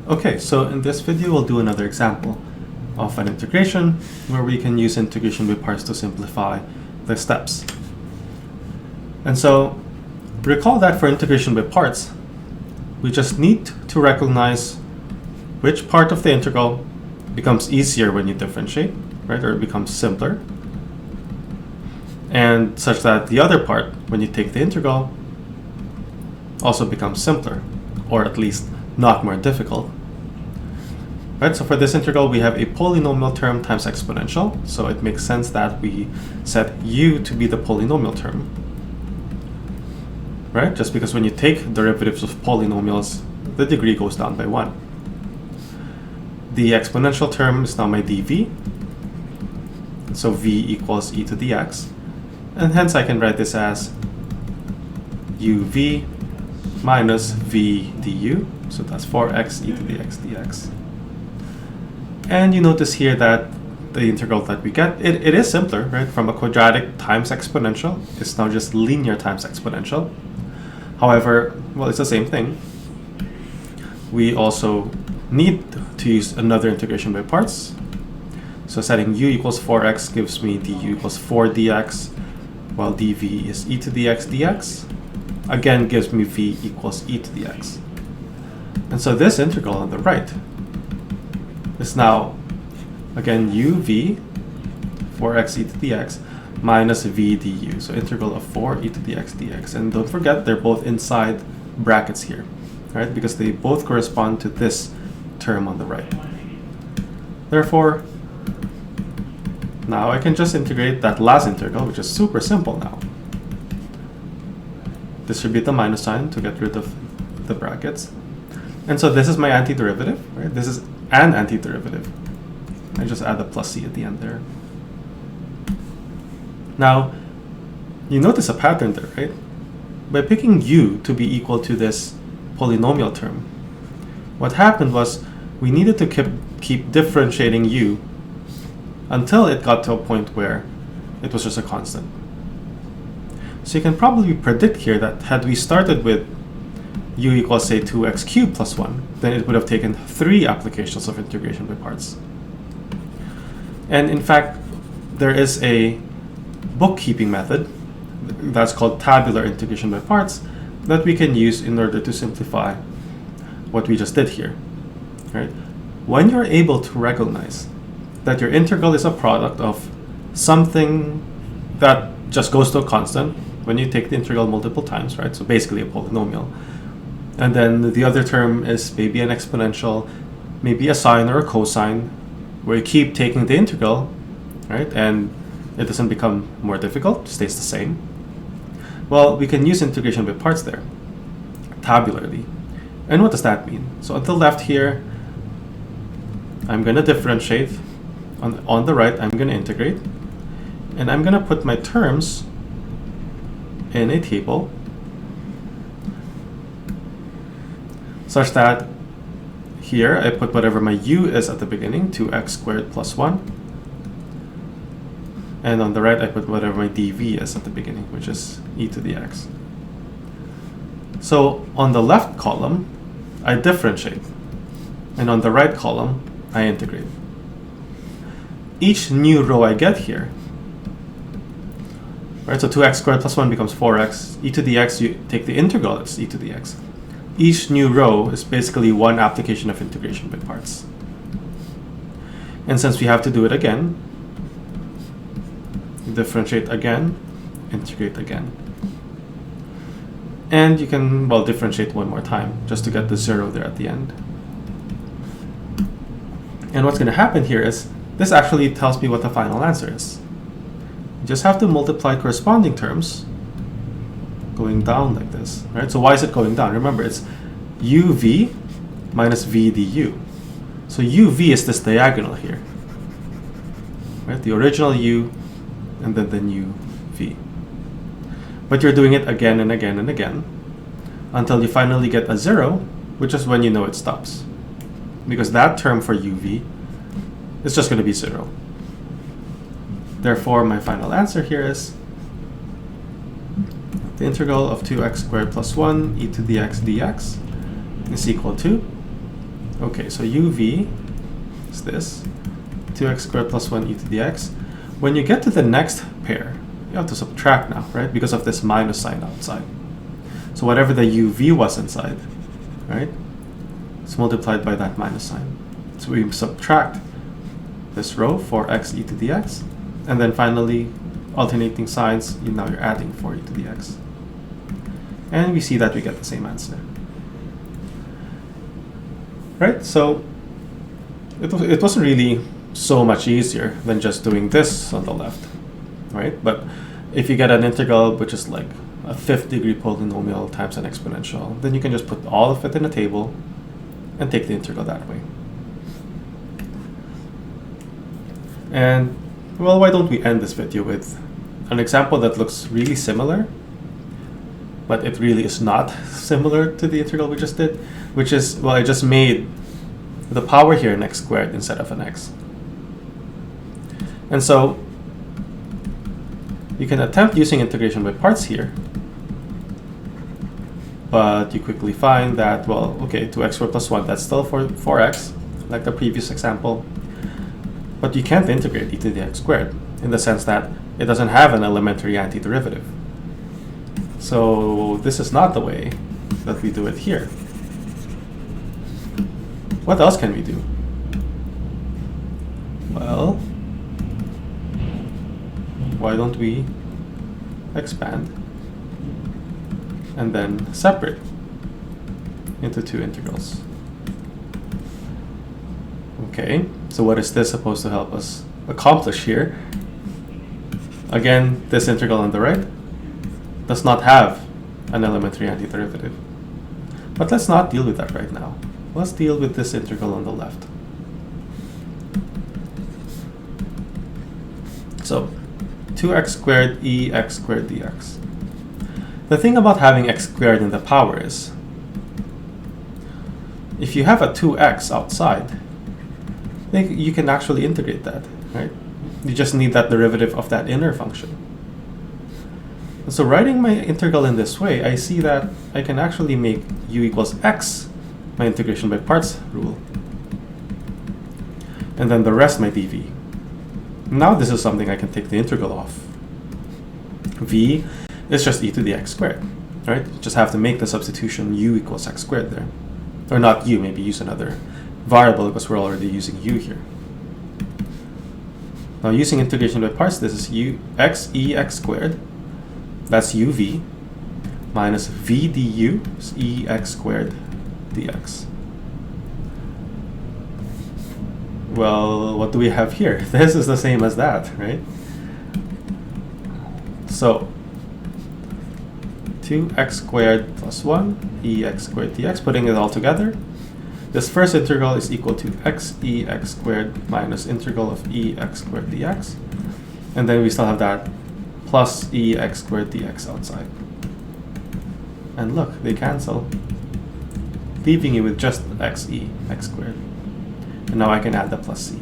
Okay, so in this video we'll do another example of an integration where we can use integration by parts to simplify the steps. And so recall that for integration by parts, we just need to recognize which part of the integral becomes easier when you differentiate, right? Or it becomes simpler. And such that the other part, when you take the integral, also becomes simpler, or at least not more difficult. Right, so for this integral, we have a polynomial term times exponential, so it makes sense that we set u to be the polynomial term. Right, just because when you take derivatives of polynomials, the degree goes down by 1. The exponential term is now my dv, so v equals e to the x, and hence I can write this as uv minus v du, so that's 4x e to the x dx. And you notice here that the integral that we get, it is simpler, right? From a quadratic times exponential, it's now just linear times exponential. However, well, it's the same thing. We also need to use another integration by parts. So setting u equals 4x gives me du equals 4 dx, while dv is e to the x dx. Again, gives me v equals e to the x. And so this integral on the right is now, again, uv, 4x e to the x, minus v du. So integral of 4 e to the x dx. And don't forget, they're both inside brackets here, right? Because they both correspond to this term on the right. Therefore, now I can just integrate that last integral, which is super simple now. Distribute the minus sign to get rid of the brackets. And so this is my antiderivative, right? This is an antiderivative. I just add a plus c at the end there. Now, you notice a pattern there, right? By picking u to be equal to this polynomial term, what happened was we needed to keep differentiating u until it got to a point where it was just a constant. So you can probably predict here that had we started with u equals, say, 2x cubed plus 1, then it would have taken 3 applications of integration by parts. And in fact, there is a bookkeeping method that's called tabular integration by parts that we can use in order to simplify what we just did here. Right? When you're able to recognize that your integral is a product of something that just goes to a constant when you take the integral multiple times, right? So basically a polynomial. And then the other term is maybe an exponential, maybe a sine or a cosine, where you keep taking the integral, right? And it doesn't become more difficult, it stays the same. Well, we can use integration by parts there, tabularly. And what does that mean? So on the left here, I'm going to differentiate. On the right, I'm going to integrate. And I'm going to put my terms in a table such that here I put whatever my u is at the beginning, 2x squared plus 1. And on the right, I put whatever my dv is at the beginning, which is e to the x. So on the left column, I differentiate. And on the right column, I integrate. Each new row I get here, right? So 2x squared plus 1 becomes 4x. E to the x, you take the integral, it's e to the x. Each new row is basically one application of integration by parts. And since we have to do it again, differentiate again, integrate again. And you can, well, differentiate one more time just to get the 0 there at the end. And what's going to happen here is this actually tells me what the final answer is. You just have to multiply corresponding terms going down like this, right? So why is it going down? Remember, it's uv minus v du. So uv is this diagonal here, right? The original u and then the new v. But you're doing it again and again and again until you finally get a 0, which is when you know it stops. Because that term for uv is just going to be 0. Therefore, my final answer here is the integral of 2x squared plus 1 e to the x dx is equal to Okay, so uv is this, 2x squared plus 1 e to the x. When you get to the next pair, you have to subtract now, right? Because of this minus sign outside. So whatever the uv was inside, right? It's multiplied by that minus sign. So we subtract this row, 4x e to the x. And then finally, alternating signs, now you're adding 4 e to the x. And we see that we get the same answer. Right? So it wasn't really so much easier than just doing this on the left, right? But if you get an integral which is like a fifth degree polynomial times an exponential, then you can just put all of it in a table and take the integral that way. And well, why don't we end this video with an example that looks really similar, but it really is not similar to the integral we just did, which is, well, I just made the power here an x squared instead of an x. And so you can attempt using integration by parts here, but you quickly find that, well, okay, 2x squared plus 1, that's still 4x, like the previous example. But you can't integrate e to the x squared, in the sense that it doesn't have an elementary antiderivative. So this is not the way that we do it here. What else can we do? Well, why don't we expand and then separate into two integrals? Okay, so what is this supposed to help us accomplish here? Again, this integral on the right does not have an elementary antiderivative. But let's not deal with that right now. Let's deal with this integral on the left. So 2x squared e x squared dx. The thing about having x squared in the power is, if you have a 2x outside, then you can actually integrate that, right? You just need that derivative of that inner function. And so writing my integral in this way, I see that I can actually make u equals x my integration by parts rule. And then the rest my dv. Now this is something I can take the integral of. V is just e to the x squared, right? Just have to make the substitution u equals x squared there. Or not u, maybe use another variable because we're already using u here. Now using integration by parts, this is x e x squared, that's uv, minus v du is e x squared dx. Well, what do we have here? This is the same as that, right? So 2x squared plus 1 ex squared dx, putting it all together, this first integral is equal to x e x squared minus integral of e x squared dx. And then we still have that plus e x squared dx outside. And look, they cancel, leaving you with just x e x squared. And now I can add the plus c.